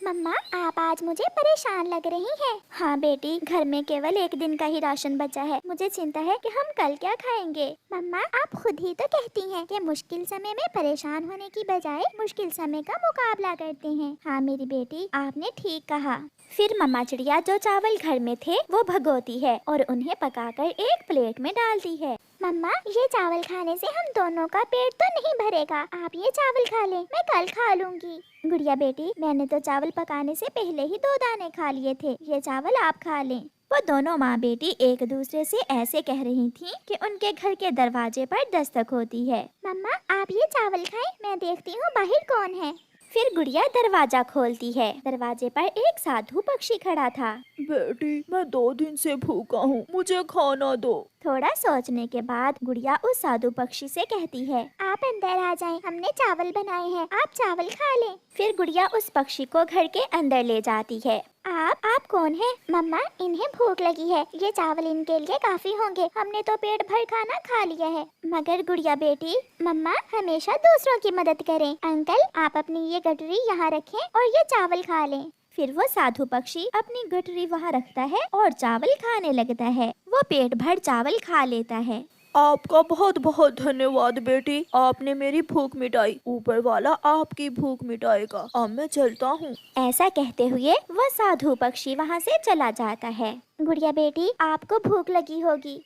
मम्मा, आप आज मुझे परेशान लग रही हैं। हाँ बेटी, घर में केवल एक दिन का ही राशन बचा है। मुझे चिंता है कि हम कल क्या खाएंगे। मम्मा, आप खुद ही तो कहती हैं कि मुश्किल समय में परेशान होने की बजाय मुश्किल समय का मुकाबला करते हैं। हाँ मेरी बेटी, आपने ठीक कहा। फिर मम्मा चिड़िया जो चावल घर में थे वो भगोती है और उन्हें पकाकर एक प्लेट में डालती है। मम्मा, ये चावल खाने से हम दोनों का पेट तो नहीं भरेगा। आप ये चावल खा लें, मैं कल खा लूंगी। गुड़िया बेटी, मैंने तो चावल पकाने से पहले ही 2 दाने खा लिए थे। ये चावल आप खा लें। वो दोनों माँ बेटी एक दूसरे से ऐसे कह रही थीं कि उनके घर के दरवाजे पर दस्तक होती है। मम्मा, आप ये चावल खाएं, मैं देखती हूँ बाहर कौन है। फिर गुड़िया दरवाजा खोलती है। दरवाजे पर एक साधु पक्षी खड़ा था। बेटी, मैं 2 दिन से भूखा हूँ, मुझे खाना दो। थोड़ा सोचने के बाद गुड़िया उस साधु पक्षी से कहती है, आप अंदर आ जाएं, हमने चावल बनाए हैं, आप चावल खा लें। फिर गुड़िया उस पक्षी को घर के अंदर ले जाती है। आप कौन है? मम्मा, इन्हें भूख लगी है, ये चावल इनके लिए काफी होंगे, हमने तो पेट भर खाना खा लिया है। मगर गुड़िया बेटी, मम्मा हमेशा दूसरों की मदद करें। अंकल, आप अपनी ये गठरी यहाँ रखें और ये चावल खा लें। फिर वो साधु पक्षी अपनी गठरी वहाँ रखता है और चावल खाने लगता है। वो पेट भर चावल खा लेता है। आपका बहुत बहुत धन्यवाद बेटी, आपने मेरी भूख मिटाई। ऊपर वाला आपकी भूख मिटाएगा। अब मैं चलता हूँ। ऐसा कहते हुए वो साधु पक्षी वहाँ से चला जाता है। गुड़िया बेटी, आपको भूख लगी होगी।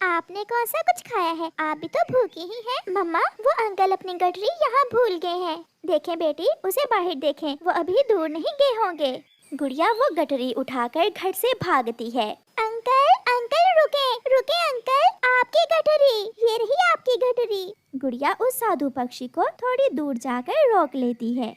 आपने कौन सा कुछ खाया है? आप भी तो भूखी ही हैं। मम्मा, वो अंकल अपनी गठरी यहाँ भूल गए हैं। देखें बेटी, उसे बाहर देखें, वो अभी दूर नहीं गए होंगे। गुड़िया वो गठरी उठाकर घर से भागती है। अंकल, अंकल रुके, रुके अंकल, आपकी गठरी, ये रही आपकी गठरी। गुड़िया उस साधु पक्षी को थोड़ी दूर जाकर रोक लेती है।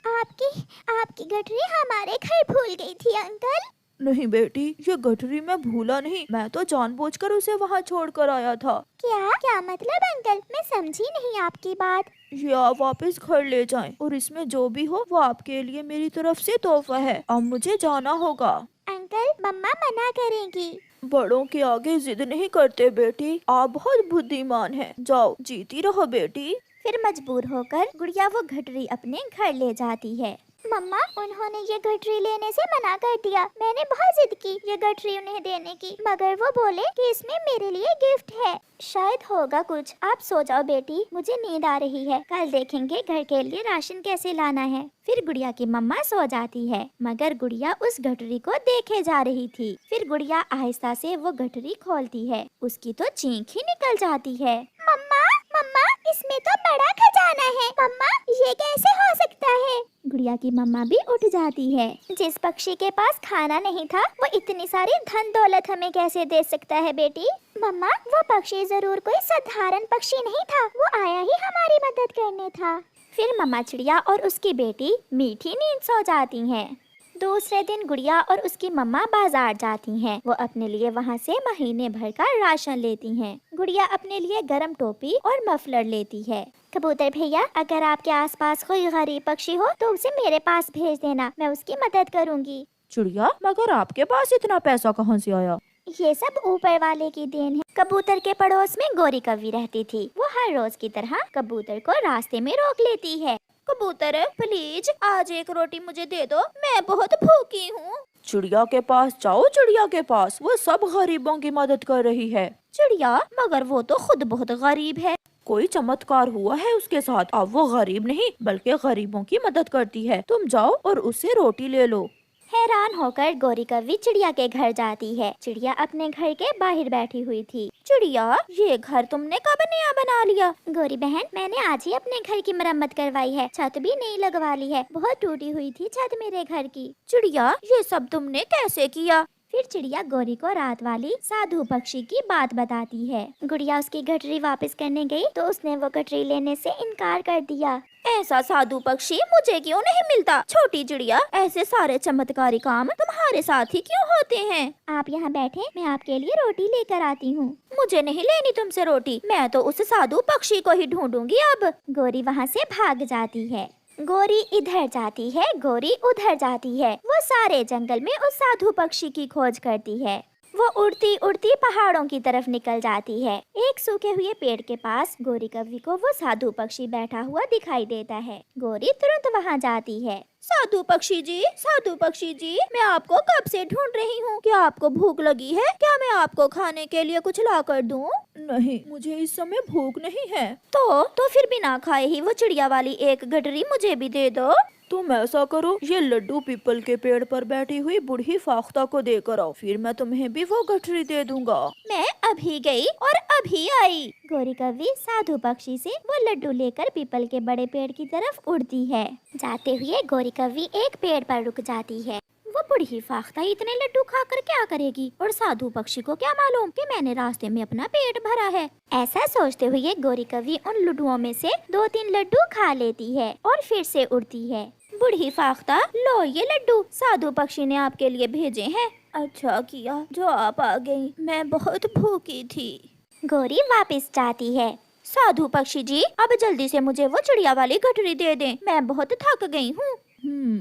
आपकी गठरी हमारे घर भूल गई थी अंकल। नहीं बेटी, ये गठरी मैं भूला नहीं, मैं तो जानबूझकर उसे वहाँ छोड़कर आया था। क्या मतलब अंकल? मैं समझी नहीं आपकी बात। ये आप वापस घर ले जाएं और इसमें जो भी हो वो आपके लिए मेरी तरफ से तोहफा है। अब मुझे जाना होगा। अंकल, मम्मा मना करेंगी। बड़ों के आगे जिद नहीं करते बेटी, आप बहुत बुद्धिमान हैं। जाओ, जीती रहो बेटी। फिर मजबूर होकर गुड़िया वो गठरी अपने घर ले जाती है। मम्मा, उन्होंने ये गठरी लेने से मना कर दिया। मैंने बहुत जिद की ये गठरी उन्हें देने की, मगर वो बोले कि इसमें मेरे लिए गिफ्ट है। शायद होगा कुछ। आप सो जाओ बेटी, मुझे नींद आ रही है। कल देखेंगे घर के लिए राशन कैसे लाना है। फिर गुड़िया की मम्मा सो जाती है, मगर गुड़िया उस गठरी को देखे जा रही थी। फिर गुड़िया आहिस्ता से वो गठरी खोलती है। उसकी तो चीख ही निकल जाती है। मम्मा, मम्मा, इसमें तो बड़ा खजाना है। मम्मा, ये कैसे हो सकता है? गुड़िया की मम्मा भी उठ जाती है। जिस पक्षी के पास खाना नहीं था वो इतनी सारी धन दौलत हमें कैसे दे सकता है बेटी? मम्मा, वो पक्षी जरूर कोई साधारण पक्षी नहीं था, वो आया ही हमारी मदद करने था। फिर मम्मा चिड़िया और उसकी बेटी मीठी नींद सो जाती हैं। दूसरे दिन गुड़िया और उसकी मम्मा बाजार जाती हैं। वो अपने लिए वहाँ से महीने भर का राशन लेती हैं। गुड़िया अपने लिए गरम टोपी और मफलर लेती है। कबूतर भैया, अगर आपके आसपास कोई गरीब पक्षी हो तो उसे मेरे पास भेज देना, मैं उसकी मदद करूँगी। चिड़िया, मगर आपके पास इतना पैसा कहाँ से आया? ये सब ऊपर वाले की देन है। कबूतर के पड़ोस में गोरी कौवी रहती थी। वो हर रोज की तरह कबूतर को रास्ते में रोक लेती है। कबूतर, प्लीज आज एक रोटी मुझे दे दो, मैं बहुत भूखी हूँ। चिड़िया के पास जाओ, चिड़िया के पास, वो सब गरीबों की मदद कर रही है। चिड़िया, मगर वो तो खुद बहुत गरीब है। कोई चमत्कार हुआ है उसके साथ, अब वो गरीब नहीं बल्कि गरीबों की मदद करती है। तुम जाओ और उससे रोटी ले लो। हैरान होकर गोरी कौवी चिड़िया के घर जाती है। चिड़िया अपने घर के बाहर बैठी हुई थी। चिड़िया, ये घर तुमने कब नया बना लिया? गोरी बहन, मैंने आज ही अपने घर की मरम्मत करवाई है, छत भी नई लगवा ली है। बहुत टूटी हुई थी छत मेरे घर की। चिड़िया, ये सब तुमने कैसे किया? फिर चिड़िया गोरी को रात वाली साधु पक्षी की बात बताती है। गुड़िया उसकी गठरी वापस करने गई तो उसने वो गठरी लेने से इनकार कर दिया। ऐसा साधु पक्षी मुझे क्यों नहीं मिलता? छोटी चिड़िया, ऐसे सारे चमत्कारी काम तुम्हारे साथ ही क्यों होते हैं? आप यहाँ बैठे, मैं आपके लिए रोटी लेकर आती हूँ। मुझे नहीं लेनी तुमसे रोटी, मैं तो उस साधु पक्षी को ही ढूंढूंगी अब। गोरी वहाँ से भाग जाती है। गोरी इधर जाती है, गोरी उधर जाती है। वो सारे जंगल में उस साधु पक्षी की खोज करती है। वो उड़ती उड़ती पहाड़ों की तरफ निकल जाती है। एक सूखे हुए पेड़ के पास गोरी कव्वी को वो साधु पक्षी बैठा हुआ दिखाई देता है। गोरी तुरंत वहाँ जाती है। साधु पक्षी जी, मैं आपको कब से ढूंढ रही हूँ। क्या आपको भूख लगी है? क्या मैं आपको खाने के लिए कुछ ला कर दूँ? नहीं, मुझे इस समय भूख नहीं है। तो फिर बिना खाए ही वो चिड़िया वाली एक गठरी मुझे भी दे दो। तुम ऐसा करो, ये लड्डू पीपल के पेड़ पर बैठी हुई बूढ़ी फाख्ता को देकर आओ, फिर मैं तुम्हें भी वो गठरी दे दूंगा। मैं अभी गई और अभी आई। गोरी कव्वी साधु पक्षी से वो लड्डू लेकर पीपल के बड़े पेड़ की तरफ उड़ती है। जाते हुए गोरी कव्वी एक पेड़ पर रुक जाती है। वो बूढ़ी फाख्ता इतने लड्डू खाकर क्या करेगी और साधु पक्षी को क्या मालूम कि मैंने रास्ते में अपना पेट भरा है। ऐसा सोचते हुए गोरी कव्वी उन लड्डुओं में से 2-3 लड्डू खा लेती है और फिर से उड़ती है। बूढ़ी फाख्ता, लो ये लड्डू साधु पक्षी ने आपके लिए भेजे हैं। अच्छा किया जो आप आ गई, मैं बहुत भूखी थी। गोरी वापस जाती है। साधु पक्षी जी, अब जल्दी से मुझे वो चिड़िया वाली गठरी दे दें, मैं बहुत थक गई हूँ।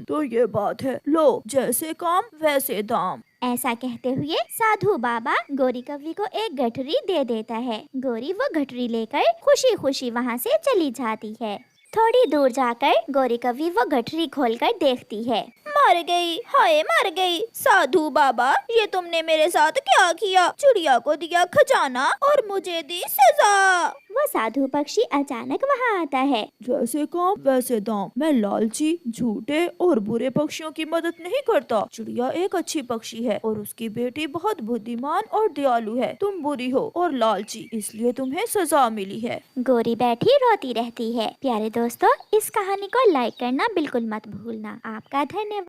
तो ये बात है, लो जैसे काम वैसे दाम। ऐसा कहते हुए साधु बाबा गोरी कव्वी को एक गठरी दे देता है। गोरी वो गठरी लेकर खुशी खुशी वहाँ से चली जाती है। थोड़ी दूर जाकर गोरी कव्वी वो गठरी खोलकर देखती है। मर गई, हाय मर गई। साधु बाबा, ये तुमने मेरे साथ क्या किया? चिड़िया को दिया खजाना और मुझे दी सजा। वो साधु पक्षी अचानक वहाँ आता है। जैसे काम वैसे दाम। मैं लालची, झूठे और बुरे पक्षियों की मदद नहीं करता। चिड़िया एक अच्छी पक्षी है और उसकी बेटी बहुत बुद्धिमान और दयालु है। तुम बुरी हो और लालची, इसलिए तुम्हें सजा मिली है। गोरी बैठी रोती रहती है। प्यारे दोस्तों, इस कहानी को लाइक करना बिल्कुल मत भूलना। आपका धन्यवाद।